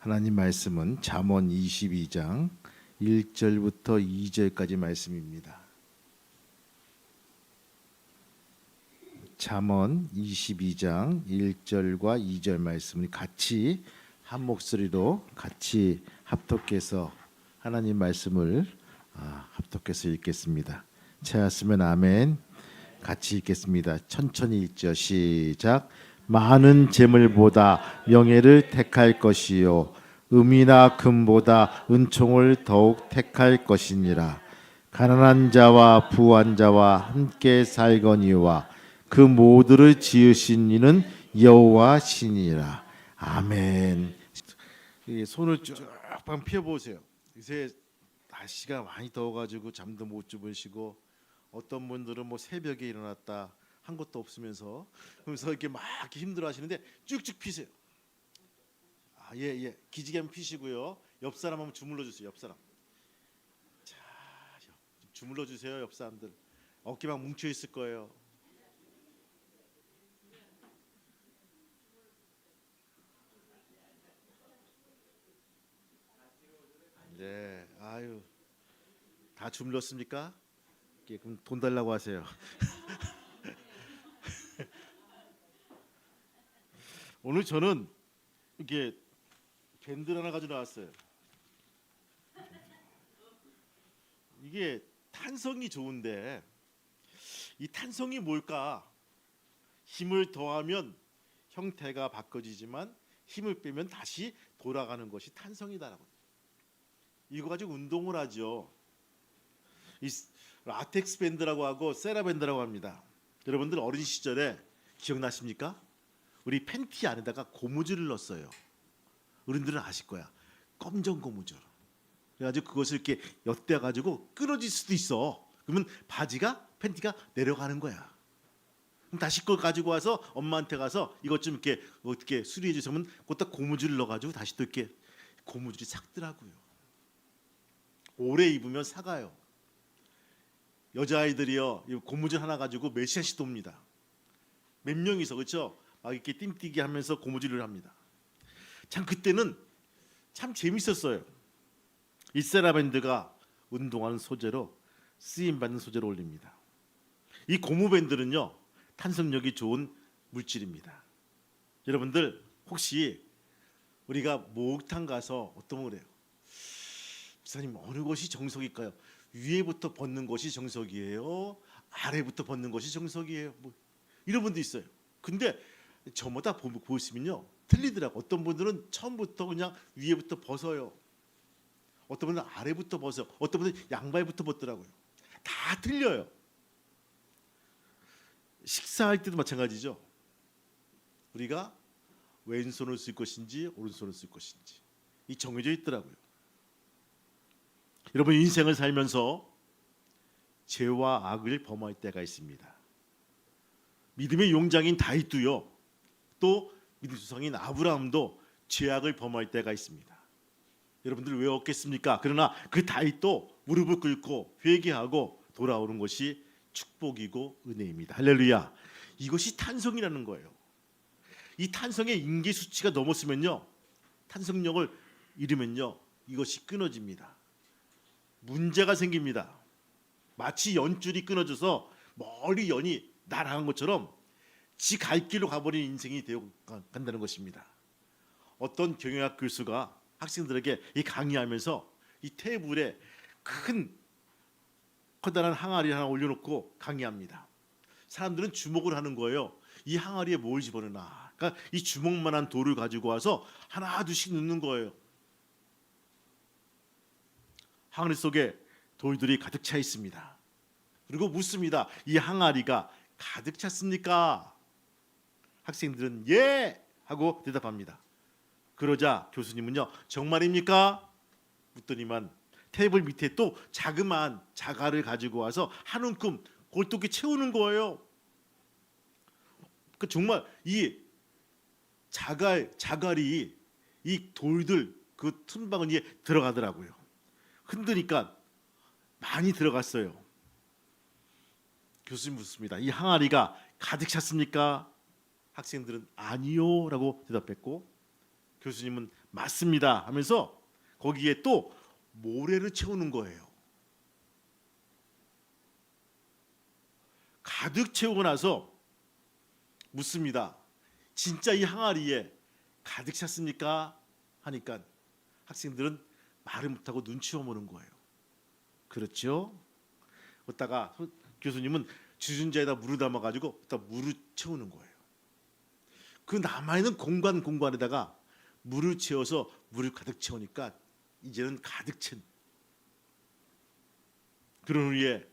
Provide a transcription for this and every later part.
하나님 말씀은 잠언 22장 1절부터 2절까지 말씀입니다. 잠언 22장 1절과 2절 말씀을 같이 한 목소리로 같이 합독해서 하나님 말씀을 합독해서 읽겠습니다. 찾았으면 아멘. 같이 읽겠습니다. 천천히 읽죠. 시작. 많은 재물보다 명예를 택할 것이요 금이나 금보다 은총을 더욱 택할 것이니라. 가난한 자와 부한 자와 함께 살거니와 그 모두를 지으신 이는 여호와 신이라. 아멘. 손을 쭉 펴 보세요. 요새 날씨가 많이 더워가지고 잠도 못 주무시고 어떤 분들은 뭐 새벽에 일어났다 한 것도 없으면서 그러면서 이렇게 막 이렇게 힘들어하시는데 쭉쭉 피세요. 예. 기지개 한번 피시고요. 옆 사람 한번 주물러 주세요. 옆 사람. 자, 주물러 주세요. 옆 사람들. 어깨 막 뭉쳐 있을 거예요. 네, 아유, 다 주물렀습니까? 그럼 돈 달라고 하세요. 오늘 저는 이게 밴드 하나 가지고 나왔어요. 이게 탄성이 좋은데 이 탄성이 뭘까? 힘을 더하면 형태가 바꿔지지만 힘을 빼면 다시 돌아가는 것이 탄성이다라고. 이거 가지고 운동을 하죠. 이 라텍스 밴드라고 하고 세라 밴드라고 합니다. 여러분들 어린 시절에 기억나십니까? 우리 팬티 안에다가 고무줄을 넣었어요. 어른들은 아실 거야. 검정 고무줄. 그래가지고 그것을 이렇게 엿대 가지고 끊어질 수도 있어. 그러면 바지가 팬티가 내려가는 거야. 그럼 다시 그걸 가지고 와서 엄마한테 가서 이것 좀 이렇게 어떻게 수리해 주시면 그것다 고무줄을 넣어가지고 다시 또 이렇게 고무줄이 삭더라고요. 오래 입으면 사가요. 여자아이들이요 고무줄 하나 가지고 몇 시간씩 돕니다. 몇 명이서 그렇죠? 막 이렇게 띵뛰기 하면서 고무줄을 합니다. 참 그때는 참 재밌었어요. 이 세라 밴드가 운동하는 소재로 쓰임 받는 소재로 올립니다. 이 고무 밴드는요 탄성력이 좋은 물질입니다. 여러분들 혹시 우리가 목욕탕 가서 어떤 거 그래요? 목사님 어느 것이 정석일까요? 위에부터 벗는 것이 정석이에요? 아래부터 벗는 것이 정석이에요? 뭐 이런 분도 있어요. 근데 저마다 보시면요 틀리더라고. 어떤 분들은 처음부터 그냥 위에부터 벗어요. 어떤 분들은 아래부터 벗어요. 어떤 분들은 양발부터 벗더라고요. 다 틀려요. 식사할 때도 마찬가지죠. 우리가 왼손을 쓸 것인지 오른손을 쓸 것인지 이 정해져 있더라고요. 여러분 인생을 살면서 죄와 악을 범할 때가 있습니다. 믿음의 용장인 다윗도요. 또 믿음의 조상인 아브라함도 죄악을 범할 때가 있습니다. 여러분들 왜 없겠습니까? 그러나 그 다윗도 무릎을 꿇고 회개하고 돌아오는 것이 축복이고 은혜입니다. 할렐루야. 이것이 탄성이라는 거예요. 이 탄성의 인계 수치가 넘었으면요. 탄성력을 잃으면요. 이것이 끊어집니다. 문제가 생깁니다. 마치 연줄이 끊어져서 멀리 연이 날아간 것처럼 지 갈 길로 가버린 인생이 되어 간다는 것입니다. 어떤 경영학 교수가 학생들에게 이 강의하면서 이 테이블에 큰 커다란 항아리 하나 올려놓고 강의합니다. 사람들은 주목을 하는 거예요. 이 항아리에 뭘 집어넣나. 그러니까 이 주먹만한 돌을 가지고 와서 하나 둘씩 넣는 거예요. 항아리 속에 돌들이 가득 차 있습니다. 그리고 묻습니다. 이 항아리가 가득 찼습니까? 학생들은 예! 하고 대답합니다. 그러자 교수님은요. 정말입니까? 묻더니만 테이블 밑에 또 자그마한 자갈을 가지고 와서 한 움큼 골똘히 채우는 거예요. 그 정말 이 자갈이 이 돌들 그 틈바구니에 들어가더라고요. 흔드니까 많이 들어갔어요. 교수님 묻습니다. 이 항아리가 가득 찼습니까? 학생들은 아니요 라고 대답했고 교수님은 맞습니다 하면서 거기에 또 모래를 채우는 거예요. 가득 채우고 나서 묻습니다. 진짜 이 항아리에 가득 찼습니까? 하니까 학생들은 말을 못하고 눈치만 보는 거예요. 그렇죠? 그러다가 교수님은 주전자에다 물을 담아가지고 물을 채우는 거예요. 그 남아있는 공간에다가 물을 채워서 물을 가득 채우니까 이제는 가득 찬. 그런 후에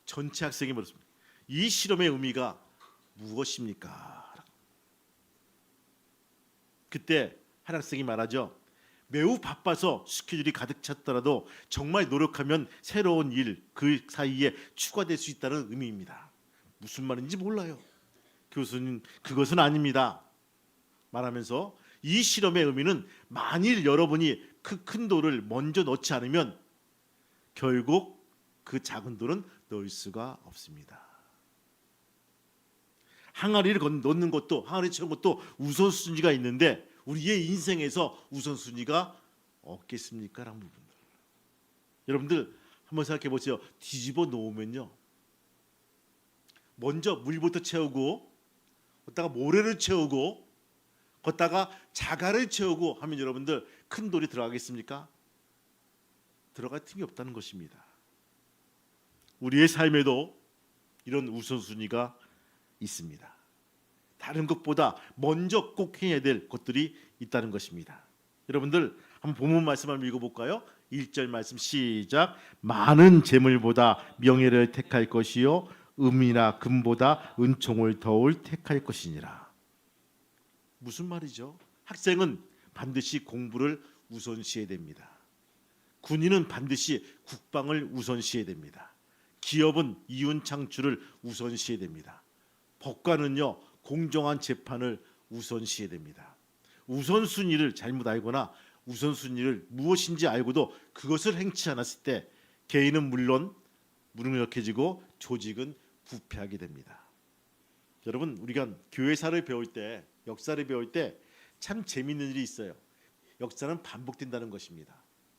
전체 학생이 물었습니다. 이 실험의 의미가 무엇입니까? 그때 한 학생이 말하죠. 매우 바빠서 스케줄이 가득 찼더라도 정말 노력하면 새로운 일 그 사이에 추가될 수 있다는 의미입니다. 무슨 말인지 몰라요. 교수님, 그것은 아닙니다. 말하면서 이 실험의 의미는 만일 여러분이 그 큰 돌을 먼저 넣지 않으면 결국 그 작은 돌은 넣을 수가 없습니다. 항아리를 넣는 것도, 항아리 채우는 것도 우선순위가 있는데 우리의 인생에서 우선순위가 없겠습니까? 라는 부분들. 여러분들 한번 생각해 보세요. 뒤집어 놓으면요, 먼저 물부터 채우고, 걷다가 모래를 채우고, 걷다가 자갈을 채우고 하면 여러분들 큰 돌이 들어가겠습니까? 들어갈 틈이 없다는 것입니다. 우리의 삶에도 이런 우선순위가 있습니다. 다른 것보다 먼저 꼭 해야 될 것들이 있다는 것입니다. 여러분들 한번 본문 말씀 한번 읽어볼까요? 1절 말씀 시작. 많은 재물보다 명예를 택할 것이요 음이나 금보다 은총을 더울 택할 것이니라. 무슨 말이죠? 학생은 반드시 공부를 우선시해야 됩니다. 군인은 반드시 국방을 우선시해야 됩니다. 기업은 이윤 창출을 우선시해야 됩니다. 법관은요, 공정한 재판을 우선시해야 됩니다. 우선순위를 잘못 알거나 우선순위를 무엇인지 알고도 그것을 행치 않았을 때 개인은 물론 무능력해지고 조직은 부패하게 됩니다. 여러분, 우리가 교회사를 배울 때, 역사를 배울 때 참 재미있는 일이 있어요. 역사는 반복된다는 것입니다.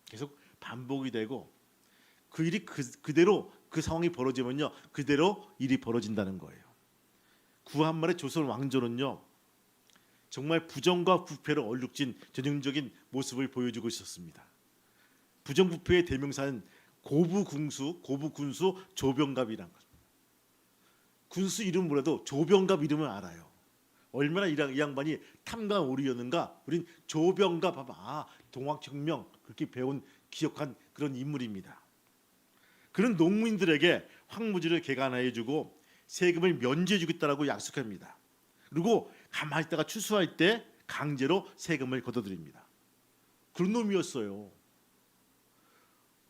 계속 반복이 되고 그 일이 그대로 그 상황이 벌어지면요, 그대로 일이 벌어진다는 거예요. 구한말의 조선 왕조는요, 정말 부정과 부패로 얼룩진 전형적인 모습을 보여주고 있었습니다. 부정부패의 대명사는 고부군수 조병갑이란 것. 군수 이름 몰라도 조병갑 이름은 알아요. 얼마나 이 양반이 탐관 오리였는가. 우린 조병갑 하면 동학혁명 그렇게 배운 기억한 그런 인물입니다. 그런 농민들에게 황무지를 개간해주고 세금을 면제해주겠다라고 약속합니다. 그리고 가만히 있다가 추수할 때 강제로 세금을 걷어들입니다. 그런 놈이었어요.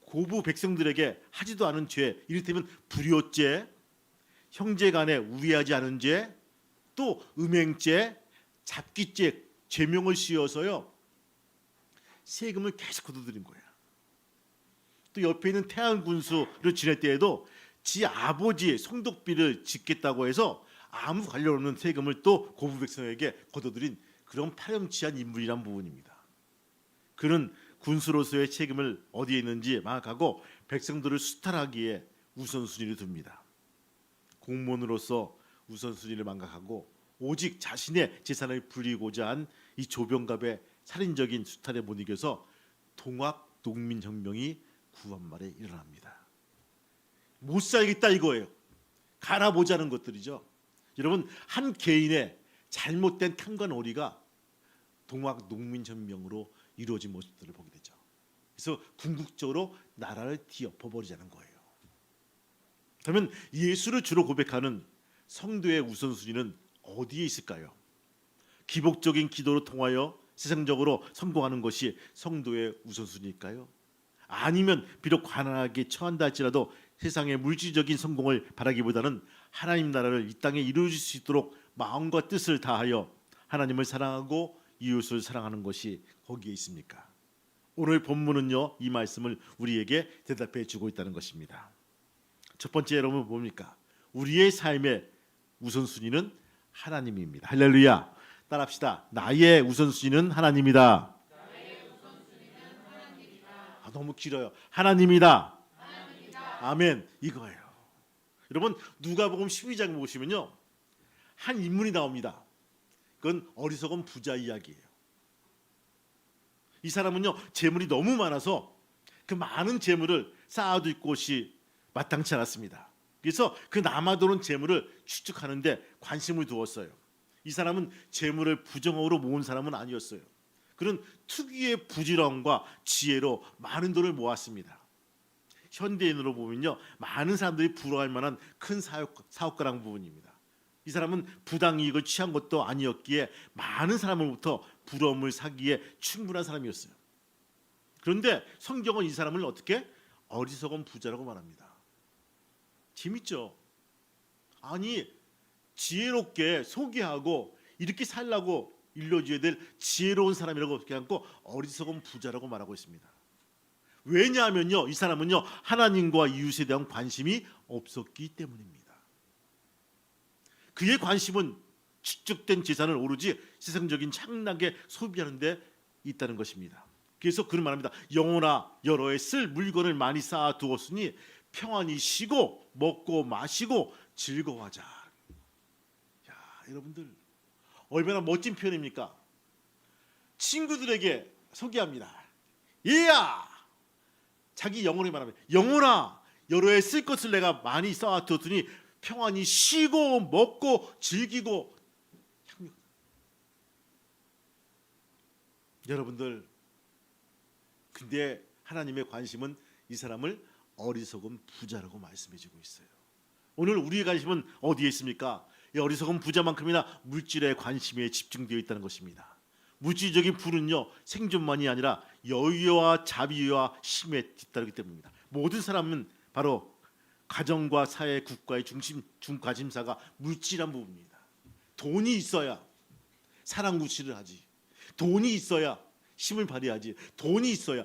고부 백성들에게 하지도 않은 죄, 이를테면 불효죄, 형제간에 우애하지 않은 죄, 또 음행죄, 잡기죄 죄명을 씌워서요, 세금을 계속 걷어들인 거야. 또 옆에 있는 태안 군수를 지낼 때에도 지 아버지의 성덕비를 짓겠다고 해서 아무 관련 없는 세금을 또 고부 백성에게 걷어들인 그런 파렴치한 인물이란 부분입니다. 그는 군수로서의 책임을 어디에 있는지 망각하고 백성들을 수탈하기에 우선순위를 둡니다. 공무원으로서 우선순위를 망각하고 오직 자신의 재산을 불리고자 한 이 조병갑의 살인적인 수탈에 못 이겨서 동학농민혁명이 구한말에 일어납니다. 못 살겠다 이거예요. 갈아보자는 것들이죠. 여러분, 한 개인의 잘못된 탐관 오리가 동학농민혁명으로 이루어진 모습들을 보게 되죠. 그래서 궁극적으로 나라를 뒤엎어버리자는 거예요. 그러면 예수를 주로 고백하는 성도의 우선순위는 어디에 있을까요? 기복적인 기도로 통하여 세상적으로 성공하는 것이 성도의 우선순위일까요? 아니면 비록 가난하게 처한다 할지라도 세상의 물질적인 성공을 바라기보다는 하나님 나라를 이 땅에 이루어질 수 있도록 마음과 뜻을 다하여 하나님을 사랑하고 이웃을 사랑하는 것이 거기에 있습니까? 오늘 본문은요, 이 말씀을 우리에게 대답해 주고 있다는 것입니다. 첫 번째, 여러분 뭡니까? 우리의 삶의 우선순위는 하나님입니다. 할렐루야. 따라합시다. 나의 우선순위는 하나님이다. 너무 길어요. 하나님이다. 아멘. 이거예요. 여러분 누가복음 12장 보시면요. 한 인물이 나옵니다. 그건 어리석은 부자 이야기예요. 이 사람은요. 재물이 너무 많아서 그 많은 재물을 쌓아둘 곳이 마땅치 않았습니다. 그래서 그 남아도는 재물을 추측하는데 관심을 두었어요. 이 사람은 재물을 부정적으로 모은 사람은 아니었어요. 그런 특유의 부지런함과 지혜로 많은 돈을 모았습니다. 현대인으로 보면요, 많은 사람들이 부러워할 만한 큰 사업가라는 부분입니다. 이 사람은 부당 이익을 취한 것도 아니었기에 많은 사람으로부터 부러움을 사기에 충분한 사람이었어요. 그런데 성경은 이 사람을 어떻게 어리석은 부자라고 말합니다. 재밌죠? 아니 지혜롭게 소개하고 이렇게 살라고 일러줘야 될 지혜로운 사람이라고 어떻게 하고 어리석은 부자라고 말하고 있습니다. 왜냐하면요, 이 사람은요 하나님과 이웃에 대한 관심이 없었기 때문입니다. 그의 관심은 축적된 재산을 오로지 세상적인 창락에 소비하는 데 있다는 것입니다. 그래서 그는 말합니다. 영혼아 여러 해 쓸 물건을 많이 쌓아 두었으니 평안히 쉬고 먹고 마시고 즐거워하자. 야, 여러분들 얼마나 멋진 표현입니까? 친구들에게 소개합니다. 이야! 자기 영혼이 말합니다. 영혼아 여러 해 쓸 것을 내가 많이 쌓아 두었으니 평안히 쉬고 먹고 즐기고 향유하자. 여러분들 근데 하나님의 관심은 이 사람을 어리석은 부자라고 말씀해주고 있어요. 오늘 우리의 관심은 어디에 있습니까? 이 어리석은 부자만큼이나 물질에 관심에 집중되어 있다는 것입니다. 물질적인 부는요 생존만이 아니라 여유와 자비와 힘에 뒤따르기 때문입니다. 모든 사람은 바로 가정과 사회, 국가의 중심사가 물질한 부분입니다. 돈이 있어야 사랑구실을 하지. 돈이 있어야 힘을 발휘하지. 돈이 있어야.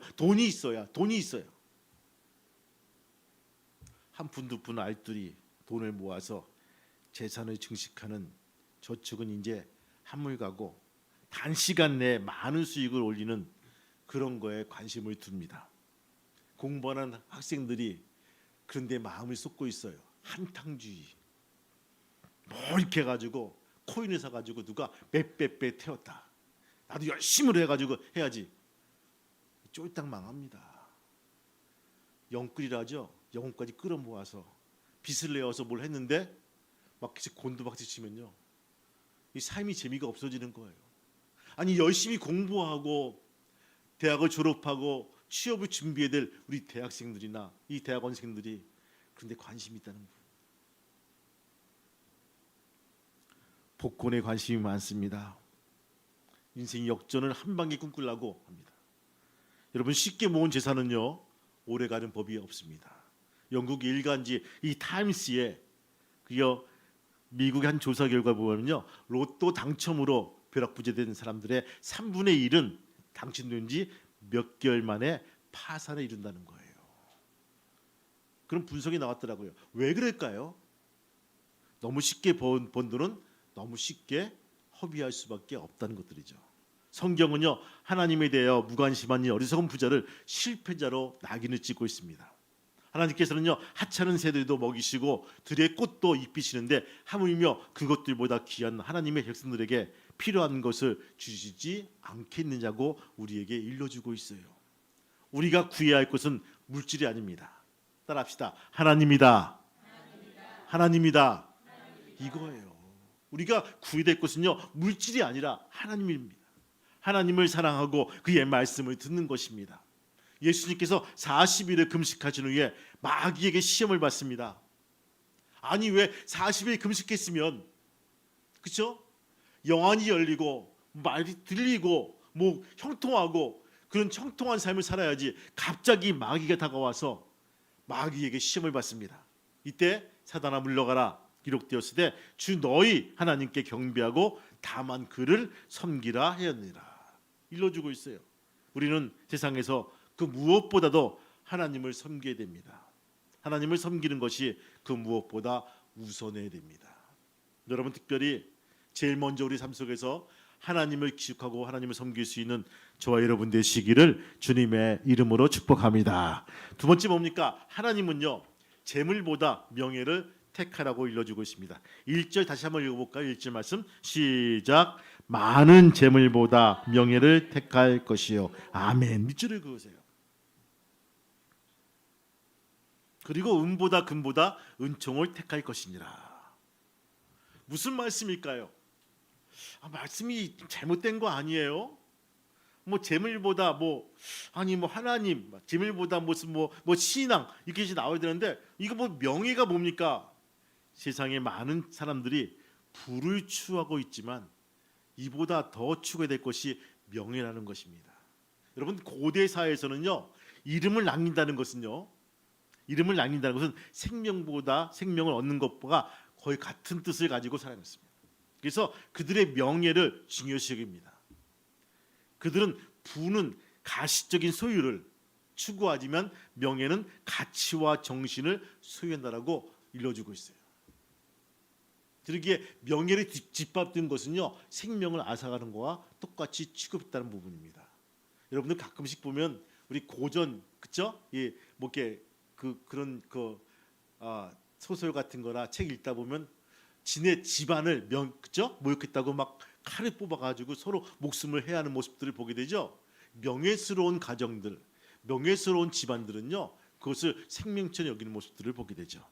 한 푼 두 푼 알뜰히 돈을 모아서 재산을 증식하는 저축은 이제 한물가고 단시간 내에 많은 수익을 올리는 그런 거에 관심을 둡니다. 공부하는 학생들이 그런데 마음을 쏟고 있어요. 한탕주의. 뭐 이렇게 해가지고 코인을 사가지고 누가 몇 배 태웠다. 나도 열심히 해가지고 해야지. 쫄딱 망합니다. 영끌이라죠. 영혼까지 끌어모아서 빚을 내어서 뭘 했는데 막 곤두박질 치면요. 이 삶이 재미가 없어지는 거예요. 아니 열심히 공부하고 대학을 졸업하고 취업을 준비해야 될 우리 대학생들이나 이 대학원생들이 그런데 관심이 있다는 거예요. 복권에 관심이 많습니다. 인생 역전을 한 방에 꿈꾸려고 합니다. 여러분 쉽게 모은 재산은요 오래가는 법이 없습니다. 영국 일간지 이 타임스에 그여 미국의 한 조사 결과 보면요 로또 당첨으로 벼락부재된 사람들의 3분의 1은 당첨된 지 몇 개월 만에 파산에 이른다는 거예요. 그런 분석이 나왔더라고요. 왜 그럴까요? 너무 쉽게 번 돈은 너무 쉽게 허비할 수밖에 없다는 것들이죠. 성경은요 하나님에 대하여 무관심한 이 어리석은 부자를 실패자로 낙인을 찍고 있습니다. 하나님께서는요 하찮은 새들도 먹이시고 들의 꽃도 입히시는데 하물며 그것들보다 귀한 하나님의 백성들에게 필요한 것을 주시지 않겠느냐고 우리에게 일러주고 있어요. 우리가 구해야 할 것은 물질이 아닙니다. 따라합시다. 하나님이다. 하나님이다. 이거예요. 우리가 구해야 될 것은요 물질이 아니라 하나님입니다. 하나님을 사랑하고 그의 말씀을 듣는 것입니다. 예수님께서 40일을 금식하신 후에 마귀에게 시험을 받습니다. 아니 왜 40일 금식했으면 그렇죠? 영안이 열리고 말이 들리고 뭐 형통하고 그런 형통한 삶을 살아야지 갑자기 마귀가 다가와서 마귀에게 시험을 받습니다. 이때 사단아 물러가라 기록되었을 때 주 너희 하나님께 경배하고 다만 그를 섬기라 하였느니라 일러주고 있어요. 우리는 세상에서 그 무엇보다도 하나님을 섬겨야 됩니다. 하나님을 섬기는 것이 그 무엇보다 우선해야 됩니다. 여러분 특별히 제일 먼저 우리 삶 속에서 하나님을 기억하고 하나님을 섬길 수 있는 저와 여러분 되시기를 주님의 이름으로 축복합니다. 두 번째 뭡니까? 하나님은요, 재물보다 명예를 택하라고 일러주고 있습니다. 1절 다시 한번 읽어볼까요? 1절 말씀 시작. 많은 재물보다 명예를 택할 것이요. 아멘. 밑줄을 그으세요. 그리고 은보다 금보다 은총을 택할 것이니라. 무슨 말씀일까요? 말씀이 잘못된 거 아니에요? 뭐 재물보다 아니 하나님, 재물보다 무슨 신앙 이렇게 나와야 되는데 이거 명예가 뭡니까? 세상에 많은 사람들이 부를 추구하고 있지만 이보다 더 추구해야 될 것이 명예라는 것입니다. 여러분 고대 사회에서는요, 이름을 남긴다는 것은 생명을 얻는 것보다 거의 같은 뜻을 가지고 살아갔습니다. 그래서 그들의 명예를 중요시 여깁니다. 그들은 부는 가시적인 소유를 추구하지만 명예는 가치와 정신을 소유한다라고 일러주고 있어요. 그러기에 명예를 짓밟는 것은요, 생명을 앗아가는 것과 똑같이 취급했다는 부분입니다. 여러분들 가끔씩 보면 우리 고전 그죠? 그런 소설 같은 거나 책 읽다 보면 지네 집안을 그죠? 모욕했다고 막 칼을 뽑아가지고 서로 목숨을 해야 하는 모습들을 보게 되죠. 명예스러운 가정들, 명예스러운 집안들은요, 그것을 생명처럼 여기는 모습들을 보게 되죠.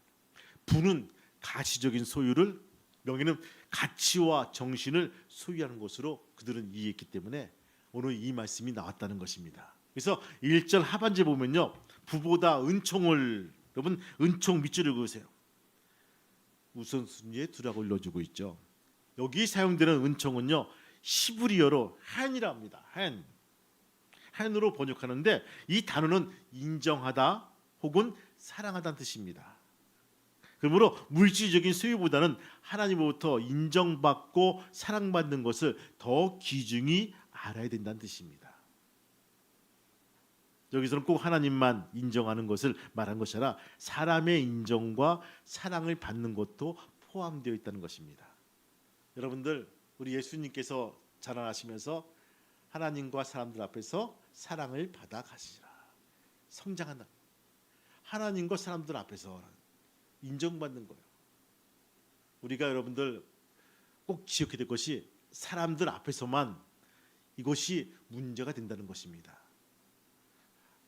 부는 가시적인 소유를, 명예는 가치와 정신을 소유하는 것으로 그들은 이해했기 때문에 오늘 이 말씀이 나왔다는 것입니다. 그래서 1절 하반절 보면요, 부보다 은총을, 여러분 은총 밑줄을 그으세요. 우선순위에 두라고 일러주고 있죠. 여기 사용되는 은총은요, 히브리어로 한이라 합니다. 한으로 번역하는데 이 단어는 인정하다 혹은 사랑하다는 뜻입니다. 그러므로 물질적인 소유보다는 하나님으로부터 인정받고 사랑받는 것을 더 귀중히 알아야 된다는 뜻입니다. 여기서는 꼭 하나님만 인정하는 것을 말한 것이 아니라 사람의 인정과 사랑을 받는 것도 포함되어 있다는 것입니다. 여러분들, 우리 예수님께서 자라나시면서 하나님과 사람들 앞에서 사랑을 받아 가시라. 성장한다. 하나님과 사람들 앞에서 인정받는 거예요. 우리가 여러분들 꼭 기억해야 될 것이 사람들 앞에서만 이것이 문제가 된다는 것입니다.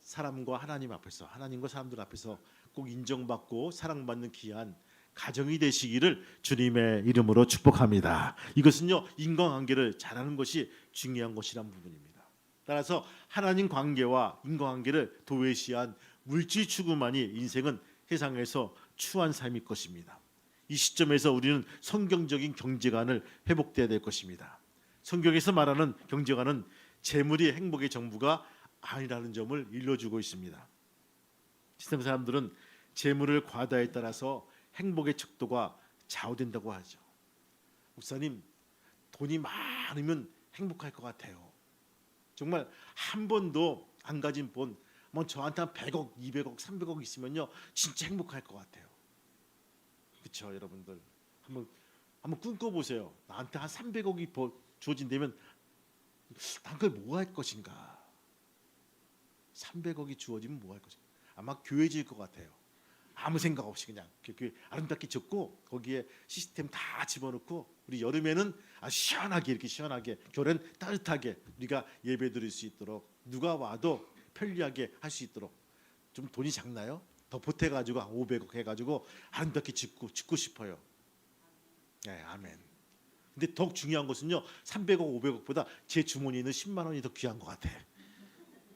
사람과 하나님 앞에서, 하나님과 사람들 앞에서 꼭 인정받고 사랑받는 귀한 가정이 되시기를 주님의 이름으로 축복합니다. 이것은요, 인간관계를 잘하는 것이 중요한 것이란 부분입니다. 따라서 하나님 관계와 인간관계를 도외시한 물질 추구만이 인생은 세상에서 추한 삶일 것입니다. 이 시점에서 우리는 성경적인 경제관을 회복돼야 될 것입니다. 성경에서 말하는 경제관은 재물이 행복의 전부가 아니라는 점을 일러주고 있습니다. 세상 사람들은 재물을 과다에 따라서 행복의 척도가 좌우된다고 하죠. 목사님, 돈이 많으면 행복할 것 같아요. 정말 한 번도 안 가진 돈, 저한테 한 100억, 200억, 300억 있으면요, 진짜 행복할 것 같아요. 그렇죠, 여러분들. 한번 꿈꿔보세요. 나한테 한 300억이 주어진다면 난 그걸 뭐 할 것인가? 300억이 주어지면 뭐 할 것인가? 아마 교회 지을 것 같아요. 아무 생각 없이 그냥 아름답게 짓고 거기에 시스템 다 집어넣고 우리 여름에는 시원하게 이렇게 시원하게, 겨울엔 따뜻하게 우리가 예배 드릴 수 있도록, 누가 와도 편리하게 할 수 있도록. 좀 돈이 작나요? 더 보태가지고 500억 해가지고 아름답게 짓고 싶어요. 네, 아멘. 근데 더 중요한 것은요, 300억, 500억보다 제 주머니에 있는 10만 원이 더 귀한 것 같아.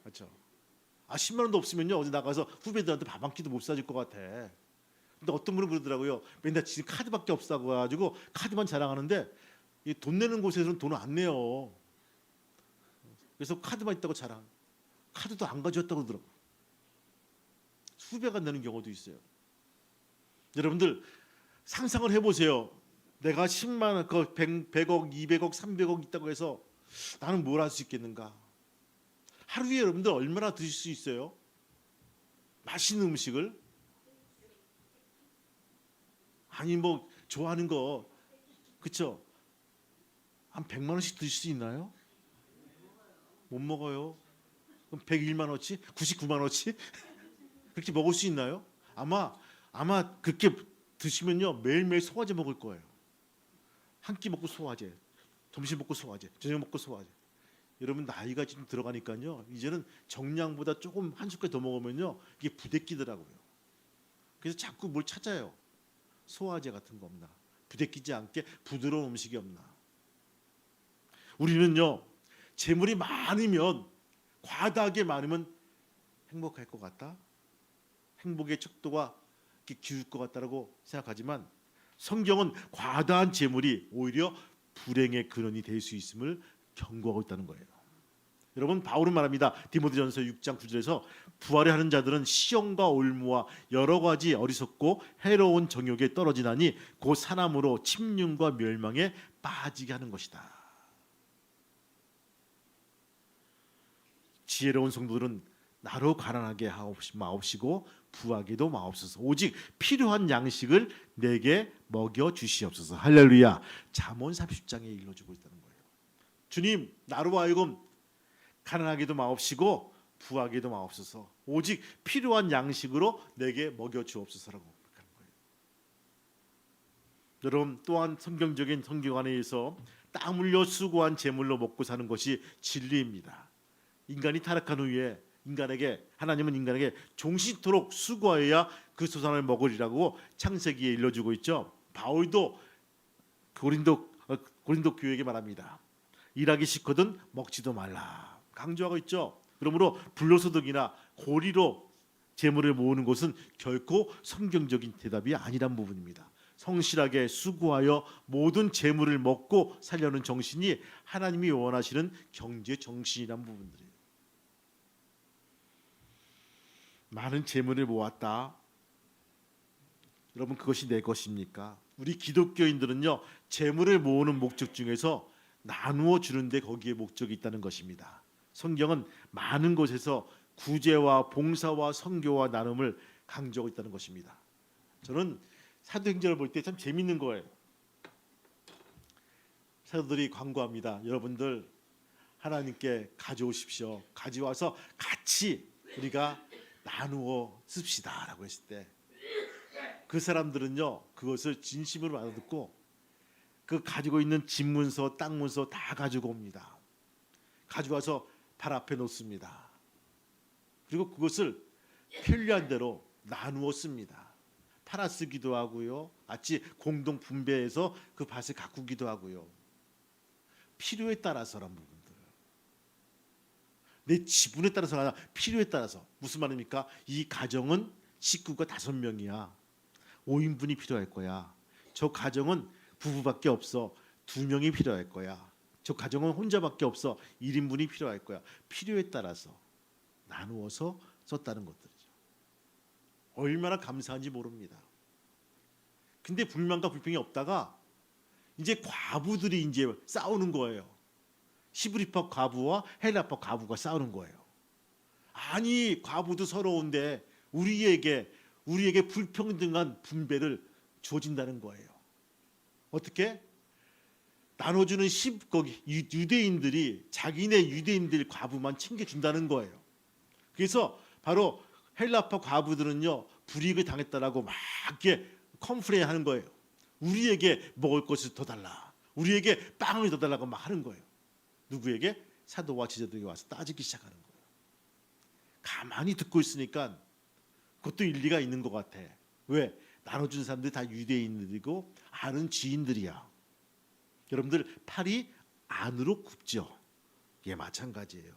그렇죠? 10만 원도 없으면요, 어디 나가서 후배들한테 밥 한 끼도 못 사줄 것 같아. 근데 어떤 분은 그러더라고요. 맨날 지금 카드밖에 없다고 가지고 카드만 자랑하는데 이 돈 내는 곳에서는 돈을 안 내요. 그래서 카드만 있다고 자랑. 카드도 안 가져왔다고 그러더라고. 수배가 내는 경우도 있어요. 여러분들 상상을 해보세요. 내가 10만 원, 100억, 200억, 300억 있다고 해서 나는 뭘 할 수 있겠는가? 하루에 여러분들 얼마나 드실 수 있어요? 맛있는 음식을? 아니 좋아하는 거, 그렇죠? 한 100만 원씩 드실 수 있나요? 못 먹어요. 그럼 101만 원치? 99만 원치? 그렇게 먹을 수 있나요? 아마 그렇게 드시면요 매일매일 소화제 먹을 거예요. 한 끼 먹고 소화제, 점심 먹고 소화제, 저녁 먹고 소화제. 여러분 나이가 좀 들어가니까요 이제는 정량보다 조금 한 숟갈 더 먹으면요 이게 부대끼더라고요. 그래서 자꾸 뭘 찾아요. 소화제 같은 거 없나? 부대끼지 않게 부드러운 음식이 없나? 우리는요 재물이 많으면 과다하게 많으면 행복할 것 같다. 행복의 척도가 이렇게 기울 것 같다라고 생각하지만 성경은 과다한 재물이 오히려 불행의 근원이 될 수 있음을 경고하고 있다는 거예요. 여러분 바울은 말합니다. 디모데전서 6장 9절에서 부활을 하는 자들은 시험과 올무와 여러 가지 어리석고 해로운 정욕에 떨어지나니 곧 사람으로 침륜과 멸망에 빠지게 하는 것이다. 지혜로운 성도들은 나로 가난하게 마옵시고 부하게도 마옵소서. 오직 필요한 양식을 내게 먹여 주시옵소서. 할렐루야. 잠언 30장에 일러주고 있다는 거예요. 주님 나로 하여금 가난하게도 마옵시고 부하게도 마옵소서. 오직 필요한 양식으로 내게 먹여 주옵소서라고 하는 거예요. 여러분 또한 성경적인 성경 안에서 땀 흘려 수고한 재물로 먹고 사는 것이 진리입니다. 인간이 타락한 후에 하나님은 인간에게 종신토록 수고하여야 그 소산을 먹으리라고 창세기에 일러주고 있죠. 바울도 고린도 교회에게 말합니다. 일하기 싫거든 먹지도 말라 강조하고 있죠. 그러므로 불로소득이나 고리로 재물을 모으는 것은 결코 성경적인 대답이 아니란 부분입니다. 성실하게 수고하여 모든 재물을 먹고 살려는 정신이 하나님이 원하시는 경제 정신이란 부분들이에요. 많은 재물을 모았다. 여러분 그것이 내 것입니까? 우리 기독교인들은요 재물을 모으는 목적 중에서 나누어 주는데 거기에 목적이 있다는 것입니다. 성경은 많은 곳에서 구제와 봉사와 선교와 나눔을 강조하고 있다는 것입니다. 저는 사도행전을 볼 때 참 재밌는 거예요. 사도들이 광고합니다. 여러분들 하나님께 가져오십시오. 가져와서 같이 우리가 나누어 씁시다라고 했을 때 그 사람들은요 그것을 진심으로 알아듣고 그 가지고 있는 집 문서, 땅 문서 다 가지고 옵니다. 가져와서 발 앞에 놓습니다. 그리고 그것을 편리한 대로 나누어 씁니다. 팔아 쓰기도 하고요. 같이 공동 분배해서 그 밭을 가꾸기도 하고요. 필요에 따라서란 부분들. 내 지분에 따라서가 아니라 필요에 따라서. 무슨 말입니까? 이 가정은 식구가 5명이야. 5인분이 필요할 거야. 저 가정은 부부밖에 없어. 2명이 필요할 거야. 저 가정은 혼자밖에 없어. 1인분이 필요할 거야. 필요에 따라서 나누어서 썼다는 것들이죠. 얼마나 감사한지 모릅니다. 근데 불만과 불평이 없다가 이제 과부들이 이제 싸우는 거예요. 히브리파 과부와 헬라파 과부가 싸우는 거예요. 아니 과부도 서러운데 우리에게 불평등한 분배를 주어진다는 거예요. 어떻게? 나눠주는 유대인들이 자기네 유대인들 과부만 챙겨준다는 거예요. 그래서 바로 헬라파 과부들은요 불이익을 당했다라고 막 이렇게 컴플레인 하는 거예요. 우리에게 먹을 것을 더 달라. 우리에게 빵을 더 달라고 막 하는 거예요. 누구에게? 사도와 제자들에게 와서 따지기 시작하는 거예요. 가만히 듣고 있으니까 그것도 일리가 있는 것 같아. 왜? 나눠준 사람들이 다 유대인들이고 아는 지인들이야. 여러분들 팔이 안으로 굽죠. 예, 마찬가지예요.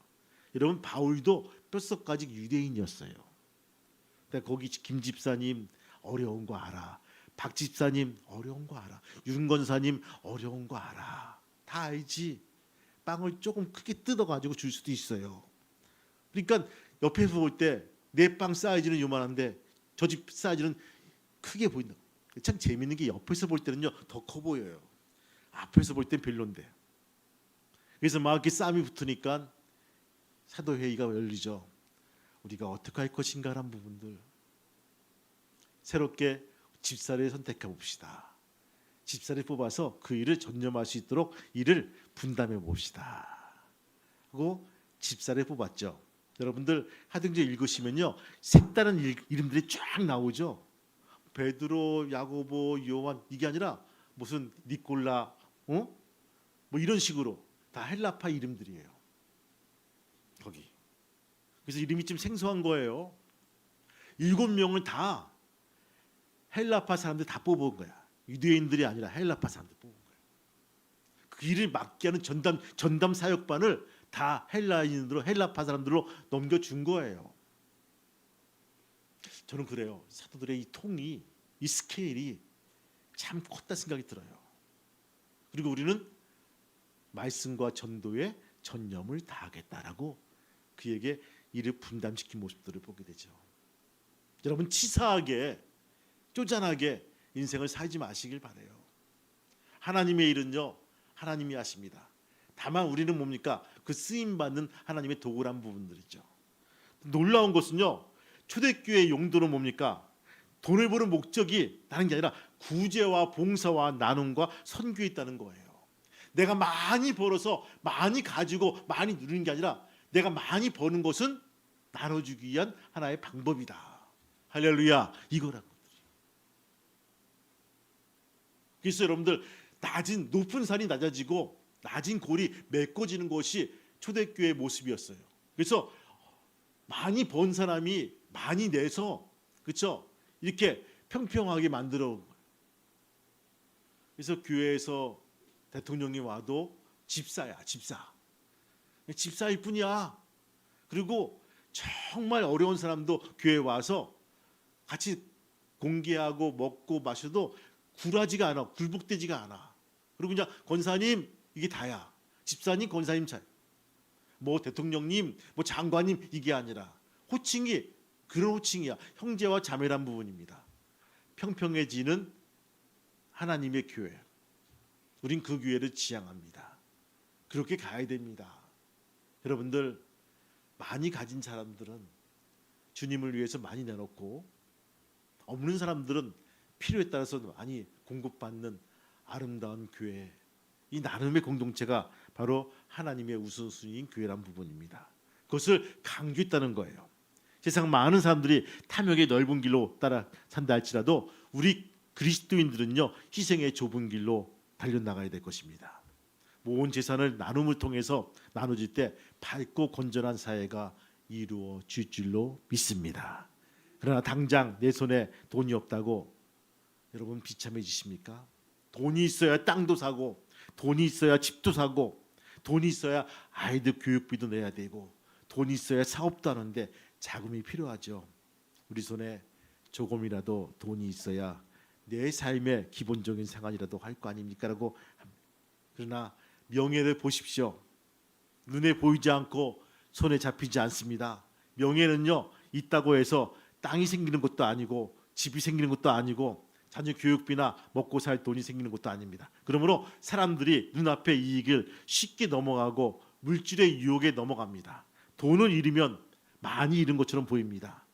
여러분 바울도 뼛속까지 유대인이었어요. 근데 거기 김 집사님 어려운 거 알아. 박 집사님 어려운 거 알아. 윤 권사님 어려운 거 알아. 다 알지. 빵을 조금 크게 뜯어가지고 줄 수도 있어요. 그러니까 옆에서 볼 때 내 빵 사이즈는 요만한데 저 집 사이즈는 크게 보인다. 참 재밌는 게 옆에서 볼 때는요 더 커 보여요. 앞에서 볼 땐 별론데. 그래서 막 이렇게 싸움이 붙으니까 사도회의가 열리죠. 우리가 어떻게 할 것인가라는 부분들. 새롭게 집사를 선택해 봅시다. 집사를 뽑아서 그 일을 전념할 수 있도록 이를 분담해 봅시다 하고 집사를 뽑았죠. 여러분들 하등제 읽으시면요, 색다른 이름들이 쫙 나오죠. 베드로, 야고보, 요한, 이게 아니라 무슨 니콜라, 뭐 이런 식으로 다 헬라파 이름들이에요. 거기. 그래서 이름이 좀 생소한 거예요. 7명을 다 헬라파 사람들 다 뽑은 거야. 유대인들이 아니라 헬라파 사람들 뽑은 거야. 그 일을 맡게 하는 전담 사역반을 다 헬라인으로, 헬라파 사람들로 넘겨준 거예요. 저는 그래요. 사도들의 이 통이, 이 스케일이 참 컸다 생각이 들어요. 그리고 우리는 말씀과 전도에 전념을 다하겠다라고 그에게 이를 분담시킨 모습들을 보게 되죠. 여러분, 치사하게 쪼잔하게 인생을 살지 마시길 바래요. 하나님의 일은요, 하나님이 하십니다. 다만 우리는 뭡니까? 그 쓰임받는 하나님의 도구란 부분들이죠. 놀라운 것은요, 초대교회의 용도는 뭡니까? 돈을 버는 목적이 다른 게 아니라 구제와 봉사와 나눔과 선교에 있다는 거예요. 내가 많이 벌어서 많이 가지고 많이 누리는 게 아니라 내가 많이 버는 것은 나눠주기 위한 하나의 방법이다. 할렐루야, 이거라고. 그래서 여러분들, 높은 산이 낮아지고 낮은 골이 메꿔지는 것이 초대교회의 모습이었어요. 그래서 많이 번 사람이 많이 내서, 그렇죠? 이렇게 평평하게 만들어 온 거예요. 그래서 교회에서 대통령이 와도 집사야, 집사일 뿐이야. 그리고 정말 어려운 사람도 교회에 와서 같이 공개하고 먹고 마셔도 굴하지가 않아, 굴복되지가 않아. 그리고 그냥 권사님 이게 다야. 집사님, 권사님 차이. 뭐 대통령님, 뭐 장관님 이게 아니라 호칭이 그런 호칭이야. 형제와 자매란 부분입니다. 평평해지는 하나님의 교회. 우린 그 교회를 지향합니다. 그렇게 가야 됩니다. 여러분들, 많이 가진 사람들은 주님을 위해서 많이 내놓고, 없는 사람들은 필요에 따라서 많이 공급받는 아름다운 교회, 이 나눔의 공동체가 바로 하나님의 우선순위인 교회란 부분입니다. 그것을 강조했다는 거예요. 세상 많은 사람들이 탐욕의 넓은 길로 따라 산다 할지라도 우리 그리스도인들은요, 희생의 좁은 길로 달려나가야 될 것입니다. 모은 재산을 나눔을 통해서 나눠질 때 밝고 건전한 사회가 이루어질 줄로 믿습니다. 그러나 당장 내 손에 돈이 없다고 여러분 비참해지십니까? 돈이 있어야 땅도 사고, 돈이 있어야 집도 사고, 돈이 있어야 아이들 교육비도 내야 되고, 돈이 있어야 사업도 하는데 자금이 필요하죠. 우리 손에 조금이라도 돈이 있어야 내 삶의 기본적인 생활이라도 할 거 아닙니까? 라고. 그러나 명예를 보십시오. 눈에 보이지 않고 손에 잡히지 않습니다. 명예는요, 있다고 해서 땅이 생기는 것도 아니고 집이 생기는 것도 아니고 자녀 교육비나 먹고 살 돈이 생기는 것도 아닙니다. 그러므로 사람들이 눈앞의 이익을 쉽게 넘어가고 물질의 유혹에 넘어갑니다. 돈을 잃으면 많이 잃은 것처럼 보입니다.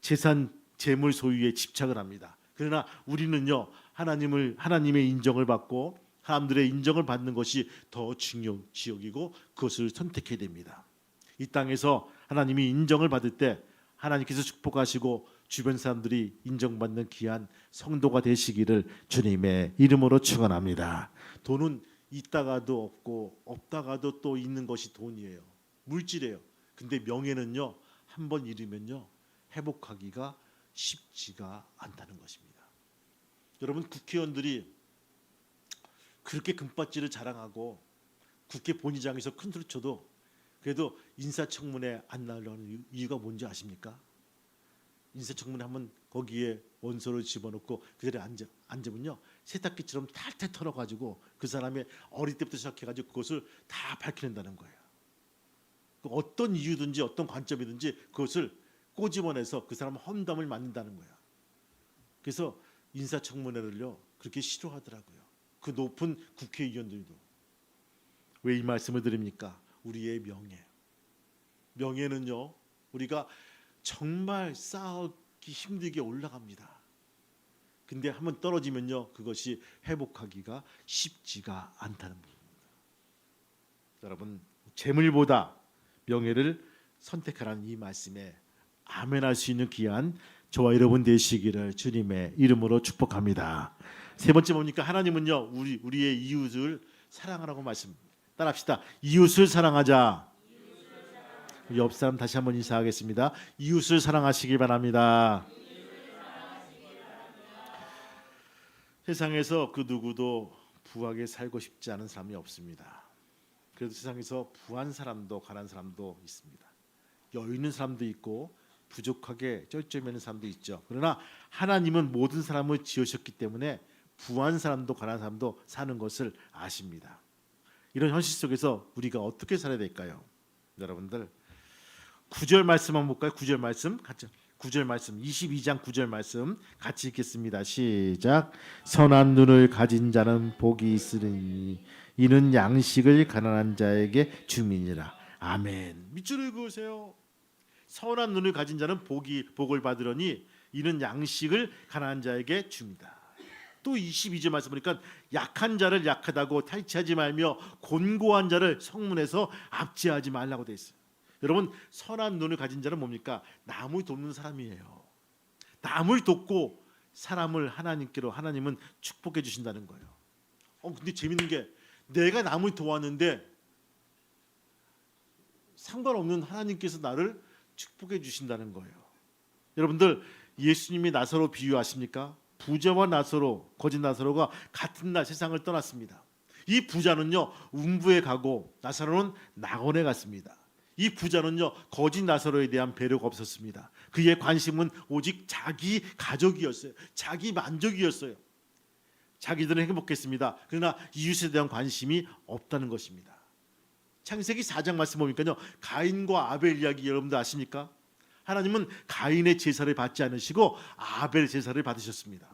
재산, 재물 소유에 집착을 합니다. 그러나 우리는요, 하나님의 인정을 받고 사람들의 인정을 받는 것이 더 중요시 여기고 그것을 선택해야 됩니다. 이 땅에서 하나님이 인정을 받을 때 하나님께서 축복하시고 주변 사람들이 인정받는 귀한 성도가 되시기를 주님의 이름으로 축원합니다. 돈은 있다가도 없고 없다가도 또 있는 것이 돈이에요. 물질이에요. 근데 명예는요, 한번 잃으면요, 회복하기가 쉽지가 않다는 것입니다. 여러분, 국회의원들이 그렇게 금박지를 자랑하고 국회 본의장에서 큰 소리 쳐도 그래도 인사청문회 안 나오려는 이유가 뭔지 아십니까? 인사청문회 하면 거기에 원서를 집어넣고 그 자리에 앉으면요, 세탁기처럼 탈탈 털어가지고 그 사람의 어릴 때부터 시작해가지고 그것을 다 밝혀낸다는 거예요. 어떤 이유든지 어떤 관점이든지 그것을 꼬집어내서 그 사람 험담을 만든다는 거예요. 그래서 인사청문회를요, 그렇게 싫어하더라고요. 그 높은 국회의원들도. 왜 이 말씀을 드립니까? 우리의 명예는요, 우리가 정말 쌓기 힘들게 올라갑니다. 근데 한번 떨어지면요, 그것이 회복하기가 쉽지가 않다는 부분입니다. 여러분, 재물보다 명예를 선택하라는 이 말씀에 아멘할 수 있는 귀한 저와 여러분 되시기를 주님의 이름으로 축복합니다. 세 번째 뭡니까? 하나님은요 우리의 이웃을 사랑하라고 말씀. 따라합시다. 이웃을 사랑하자. 옆 사람 다시 한번 인사하겠습니다. 이웃을 사랑하시길 바랍니다. 세상에서 그 누구도 부하게 살고 싶지 않은 사람이 없습니다. 그래도 세상에서 부한 사람도 가난한 사람도 있습니다. 여유 있는 사람도 있고 부족하게 쩔쩔매는 사람도 있죠. 그러나 하나님은 모든 사람을 지으셨기 때문에 부한 사람도 가난한 사람도 사는 것을 아십니다. 이런 현실 속에서 우리가 어떻게 살아야 될까요? 여러분들 9절 말씀 한번 볼까요? 9절 말씀 같이 9절 말씀 22장 9절 말씀 같이 읽겠습니다. 시작. 선한 눈을 가진 자는 복이 있으리니 이는 양식을 가난한 자에게 주민이라. 아멘. 밑줄 읽으세요. 선한 눈을 가진 자는 복을 받으려니 이는 양식을 가난한 자에게 줍니다. 또 22절 말씀 보니까 약한 자를 약하다고 탈취하지 말며 곤고한 자를 성문에서 압제하지 말라고 돼 있어요. 여러분, 선한 눈을 가진 자는 뭡니까? 남을 돕는 사람이에요. 남을 돕고 사람을 하나님은 축복해 주신다는 거예요. 근데 재밌는 게 내가 남을 도왔는데 상관없는 하나님께서 나를 축복해 주신다는 거예요. 여러분들, 예수님이 나사로 비유하십니까? 부자와 나사로, 거짓 나사로가 같은 날 세상을 떠났습니다. 이 부자는요 음부에 가고 나사로는 낙원에 갔습니다. 이 부자는요 거짓 나사로에 대한 배려가 없었습니다. 그의 관심은 오직 자기 가족이었어요. 자기 만족이었어요. 자기들은 행복했습니다. 그러나 이웃에 대한 관심이 없다는 것입니다. 창세기 4장 말씀 보니까요 가인과 아벨 이야기 여러분들 아십니까? 하나님은 가인의 제사를 받지 않으시고 아벨 제사를 받으셨습니다.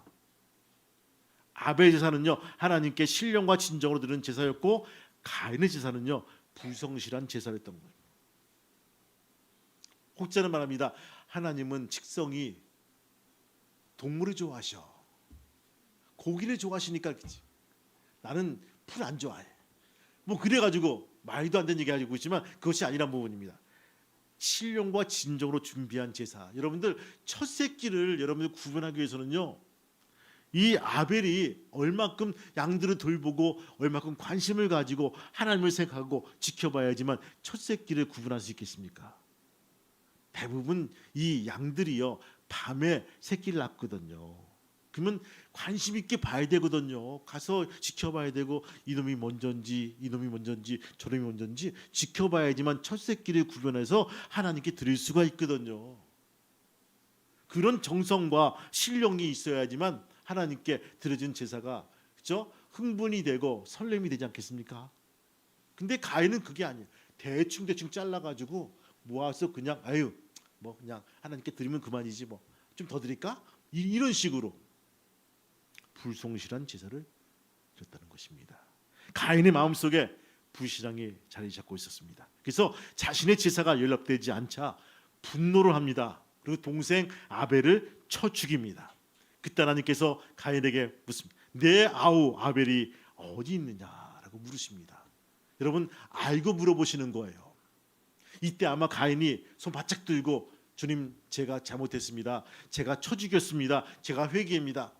아벨 제사는요 하나님께 신령과 진정으로 드리는 제사였고 가인의 제사는요 불성실한 제사였던 거예요. 혹자는 말합니다. 하나님은 직성이 동물을 좋아하셔. 고기를 좋아하시니까 그렇지. 나는 풀 안 좋아해. 뭐 그래가지고 말도 안 되는 얘기 가지고 있지만 그것이 아니란 부분입니다. 신령과 진정으로 준비한 제사. 여러분들 첫 새끼를 여러분들 구분하기 위해서는요. 이 아벨이 얼마큼 양들을 돌보고 얼마큼 관심을 가지고 하나님을 생각하고 지켜봐야지만 첫 새끼를 구분할 수 있겠습니까? 대부분 이 양들이요 밤에 새끼를 낳거든요. 그러면 관심 있게 봐야 되거든요. 가서 지켜봐야 되고 이놈이 먼저인지 저놈이 먼저인지 지켜봐야지만 첫 새끼를 구분해서 하나님께 드릴 수가 있거든요. 그런 정성과 신령이 있어야지만 하나님께 드려진 제사가 그죠? 흥분이 되고 설렘이 되지 않겠습니까? 근데 가인은 그게 아니에요. 대충 잘라가지고 모아서 그냥 뭐 그냥 하나님께 드리면 그만이지 뭐 좀 더 드릴까? 이런 식으로 불성실한 제사를 드렸다는 것입니다. 가인의 마음속에 불신앙이 자리 잡고 있었습니다. 그래서 자신의 제사가 연락되지 않자 분노를 합니다. 그리고 동생 아벨을 쳐 죽입니다. 그때 하나님께서 가인에게 묻습니다. 내 아우 아벨이 어디 있느냐라고 물으십니다. 여러분 알고 물어보시는 거예요. 이때 아마 가인이 손 바짝 들고 주님 제가 잘못했습니다. 제가 쳐 죽였습니다. 제가 회개합니다.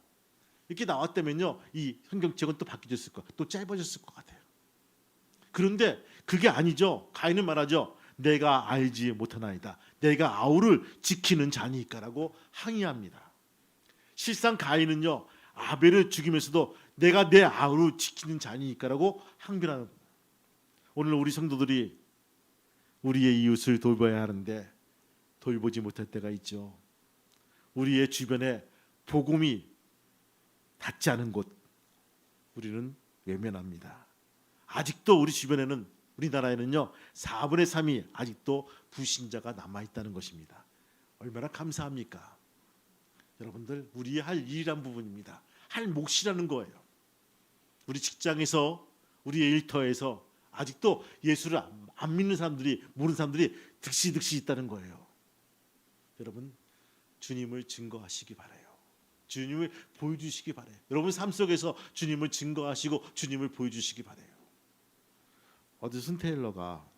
이렇게 나왔다면요 이 성경책은 또 바뀌었을 것, 또 짧아졌을 것 같아요. 그런데 그게 아니죠. 가인은 말하죠. 내가 알지 못하나이다. 내가 아우를 지키는 자니까라고 항의합니다. 실상 가인은요 아벨을 죽이면서도 내가 내 아우를 지키는 자니까라고 항변하는 겁니다. 오늘 우리 성도들이 우리의 이웃을 돌봐야 하는데 돌보지 못할 때가 있죠. 우리의 주변에 복음이 닿지 않은 곳 우리는 외면합니다. 아직도 우리 주변에는 우리나라에는요 4분의 3이 아직도 불신자가 남아있다는 것입니다. 얼마나 감사합니까? 여러분들 우리의 할 일이란 부분입니다. 할 몫이라는 거예요. 우리 직장에서 우리의 일터에서 아직도 예수를 안 믿는 사람들이 모르는 사람들이 득시 있다는 거예요. 여러분 주님을 증거하시기 바라요. 주님을 보여주시기 바라요. 여러분 삶 속에서 주님을 증거하시고 주님을 보여주시기 바라요. 허드슨 테일러가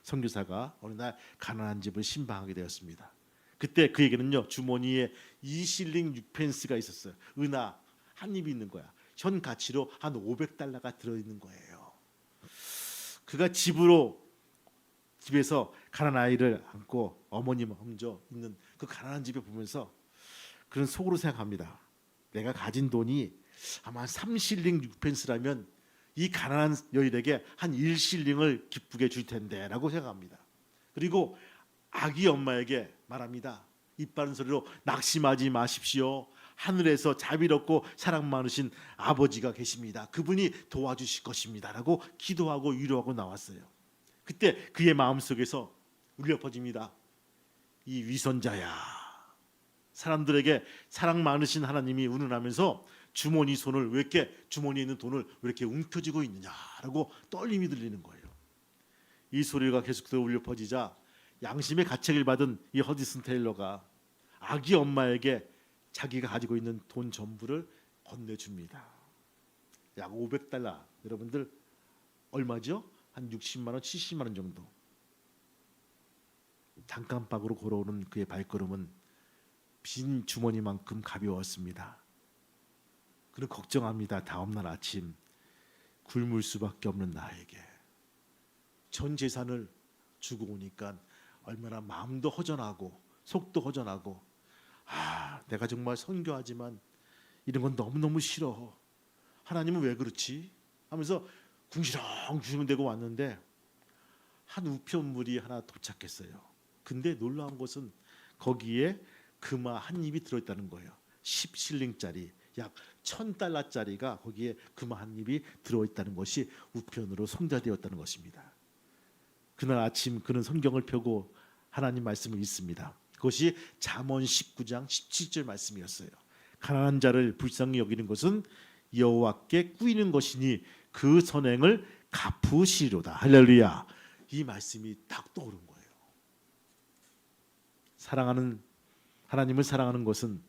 선교사가 어느 날 가난한 집을 신방하게 되었습니다. 그때 그에게는요 주머니에 2실링 6펜스가 있었어요. 은하 한 입이 있는 거야. 현 가치로 한 500달러가 들어있는 거예요. 그가 집에서 가난한 아이를 안고 어머님 엉져 있는 그 가난한 집에 보면서 그런 속으로 생각합니다. 내가 가진 돈이 아마 3실링 6펜스라면 이 가난한 여인에게 한 1실링을 기쁘게 줄 텐데라고 생각합니다. 그리고 아기 엄마에게 말합니다. 입 바른 소리로 낙심하지 마십시오. 하늘에서 자비롭고 사랑 많으신 아버지가 계십니다. 그분이 도와주실 것입니다라고 기도하고 위로하고 나왔어요. 그때 그의 마음속에서 울려 퍼집니다. 이 위선자야. 사람들에게 사랑 많으신 하나님이 운운하면서 주머니에 있는 돈을 왜 이렇게 움켜쥐고 있느냐라고 떨림이 들리는 거예요. 이 소리가 계속해서 울려 퍼지자 양심의 가책을 받은 이 허드슨 테일러가 아기 엄마에게 자기가 가지고 있는 돈 전부를 건네줍니다. 약 500달러. 여러분들 얼마죠? 한 60만 원, 70만 원 정도. 단칸방으로 걸어오는 그의 발걸음은 빈 주머니만큼 가벼웠습니다. 그는 걱정합니다. 다음날 아침 굶을 수밖에 없는 나에게 전 재산을 주고 오니까 얼마나 마음도 허전하고 속도 허전하고 내가 정말 선교하지만 이런 건 너무너무 싫어. 하나님은 왜 그렇지? 하면서 궁시렁궁시렁대고 왔는데 한 우편물이 하나 도착했어요. 근데 놀라운 것은 거기에 금화 한 입이 들어있다는 거예요. 10실링짜리 약 1000달러짜리가 거기에 금화 한 입이 들어있다는 것이 우편으로 송달되었다는 것입니다. 그날 아침 그는 성경을 펴고 하나님 말씀을 읽습니다. 그것이 잠언 19장 17절 말씀이었어요. 가난한 자를 불쌍히 여기는 것은 여호와께 꾸이는 것이니 그 선행을 갚으시리로다. 할렐루야. 이 말씀이 딱 떠오른 거예요. 하나님을 사랑하는 것은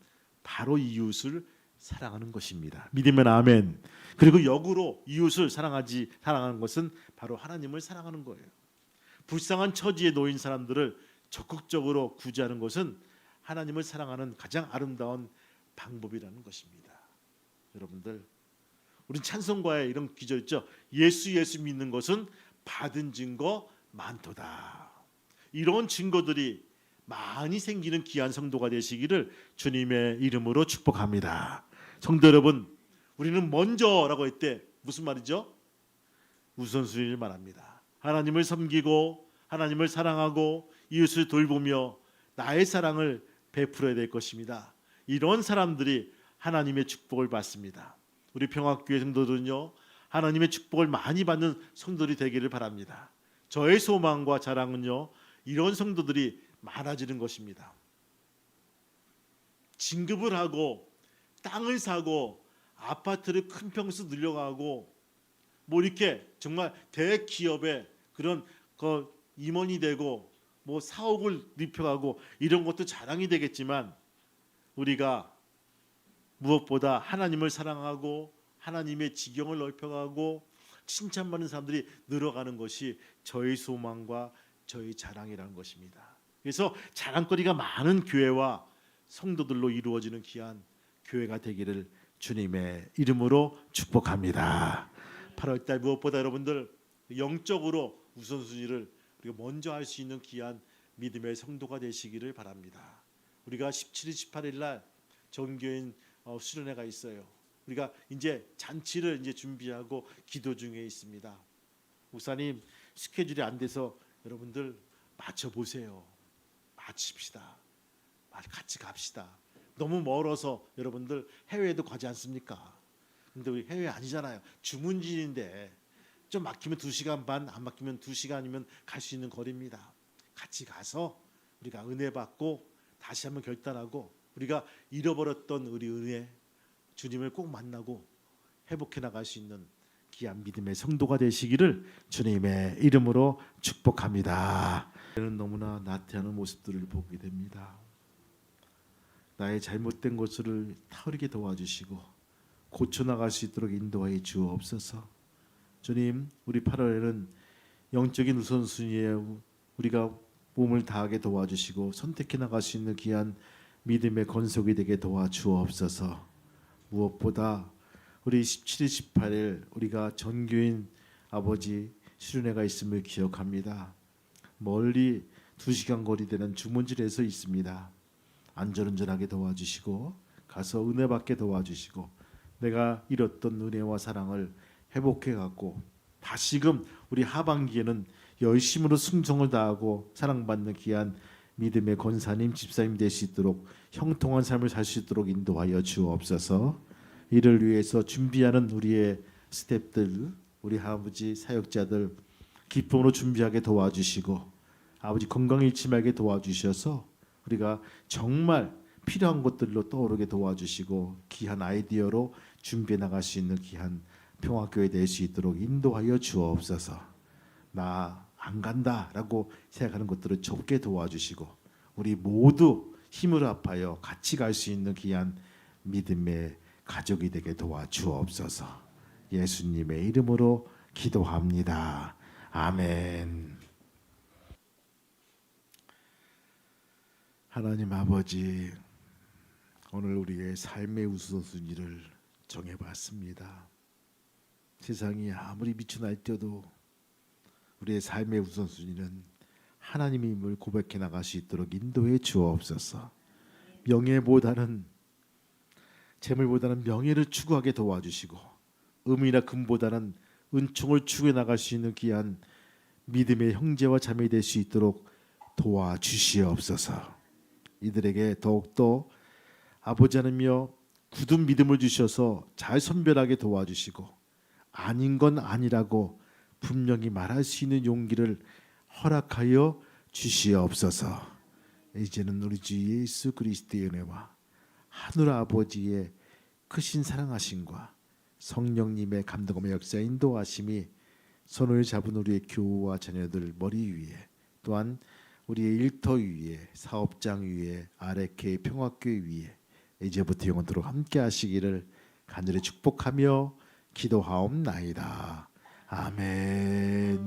바로 이웃을 사랑하는 것입니다. 믿으면 아멘. 그리고 역으로 이웃을 사랑하는 것은 바로 하나님을 사랑하는 거예요. 불쌍한 처지에 놓인 사람들을 적극적으로 구제하는 것은 하나님을 사랑하는 가장 아름다운 방법이라는 것입니다. 여러분들, 우린 찬송가에 이런 기절 있죠. 예수 믿는 것은 받은 증거 많도다. 이런 증거들이 많이 생기는 귀한 성도가 되시기를 주님의 이름으로 축복합니다. 성도 여러분, 우리는 먼저라고 할 때 무슨 말이죠? 우선순위를 말합니다. 하나님을 섬기고 하나님을 사랑하고 이웃을 돌보며 나의 사랑을 베풀어야 될 것입니다. 이런 사람들이 하나님의 축복을 받습니다. 우리 평화교회 성도들은요, 하나님의 축복을 많이 받는 성도들이 되기를 바랍니다. 저의 소망과 자랑은요, 이런 성도들이 많아지는 것입니다. 진급을 하고 땅을 사고 아파트를 큰 평수 늘려가고 뭐 이렇게 정말 대기업의 그런 임원이 되고 뭐 사옥을 입혀가고 이런 것도 자랑이 되겠지만 우리가 무엇보다 하나님을 사랑하고 하나님의 지경을 넓혀가고 칭찬받는 사람들이 늘어가는 것이 저의 소망과 저의 자랑이라는 것입니다. 그래서 자랑거리가 많은 교회와 성도들로 이루어지는 귀한 교회가 되기를 주님의 이름으로 축복합니다. 8월달 무엇보다 여러분들 영적으로 우선순위를 우리가 먼저 할 수 있는 귀한 믿음의 성도가 되시기를 바랍니다. 우리가 17일, 18일 날 전교인 수련회가 있어요. 우리가 이제 잔치를 준비하고 기도 중에 있습니다. 목사님 스케줄이 안 돼서 여러분들 맞춰 보세요. 맞춥시다. 같이 갑시다. 너무 멀어서 여러분들 해외에도 가지 않습니까? 근데 우리 해외 아니잖아요. 주문진인데 좀 막히면 2시간 반, 안 막히면 2시간이면 갈 수 있는 거리입니다. 같이 가서 우리가 은혜 받고 다시 한번 결단하고 우리가 잃어버렸던 우리 은혜 주님을 꼭 만나고 회복해 나갈 수 있는 귀한 믿음의 성도가 되시기를 주님의 이름으로 축복합니다. 저는 너무나 나태하는 모습들을 보게 됩니다. 나의 잘못된 것을 타오르게 도와주시고 고쳐나갈 수 있도록 인도하여 주옵소서. 주님, 우리 8월에는 영적인 우선순위에 우리가 몸을 다하게 도와주시고 선택해 나갈 수 있는 귀한 믿음의 건속이 되게 도와주옵소서. 무엇보다 우리 17일 18일 우리가 전교인 아버지 수련회가 있음을 기억합니다. 멀리 2시간 거리 되는 주문질에서 있습니다. 안전운전하게 도와주시고 가서 은혜 받게 도와주시고 내가 잃었던 은혜와 사랑을 회복해 갖고 다시금 우리 하반기에는 열심으로 순종을 다하고 사랑받는 귀한 믿음의 권사님 집사님 될 수 있도록 형통한 삶을 살 수 있도록 인도하여 주옵소서. 이를 위해서 준비하는 우리의 스태프들, 우리 아버지 사역자들 기쁨으로 준비하게 도와주시고 아버지 건강 잃지 말게 도와주셔서 우리가 정말 필요한 것들로 떠오르게 도와주시고 귀한 아이디어로 준비해 나갈 수 있는 귀한 평화교회 될 수 있도록 인도하여 주옵소서. 나 안 간다라고 생각하는 것들을 접게 도와주시고 우리 모두 힘을 합하여 같이 갈 수 있는 귀한 믿음의 가족이 되게 도와주옵소서. 예수님의 이름으로 기도합니다. 아멘. 하나님 아버지, 오늘 우리의 삶의 우선순위를 정해봤습니다. 세상이 아무리 미쳐 날뛰어도 우리의 삶의 우선순위는 하나님임을 고백해 나갈 수 있도록 인도해 주옵소서. 명예보다는 재물보다는 명예를 추구하게 도와주시고 음이나 금보다는 은총을 추구해 나갈 수 있는 귀한 믿음의 형제와 자매 될 수 있도록 도와주시옵소서. 이들에게 더욱더 아버지 하나님이여 굳은 믿음을 주셔서 잘 선별하게 도와주시고 아닌 건 아니라고 분명히 말할 수 있는 용기를 허락하여 주시옵소서. 이제는 우리 주 예수 그리스도의 은혜와 하늘 아버지의 크신 사랑하심과 성령님의 감동과 역사 인도하심이 손을 잡은 우리의 교우와 자녀들 머리 위에 또한 우리의 일터 위에 사업장 위에 아레케 평화교회 위에 이제부터 영원토록 함께 하시기를 간절히 축복하며 기도하옵나이다. 아멘.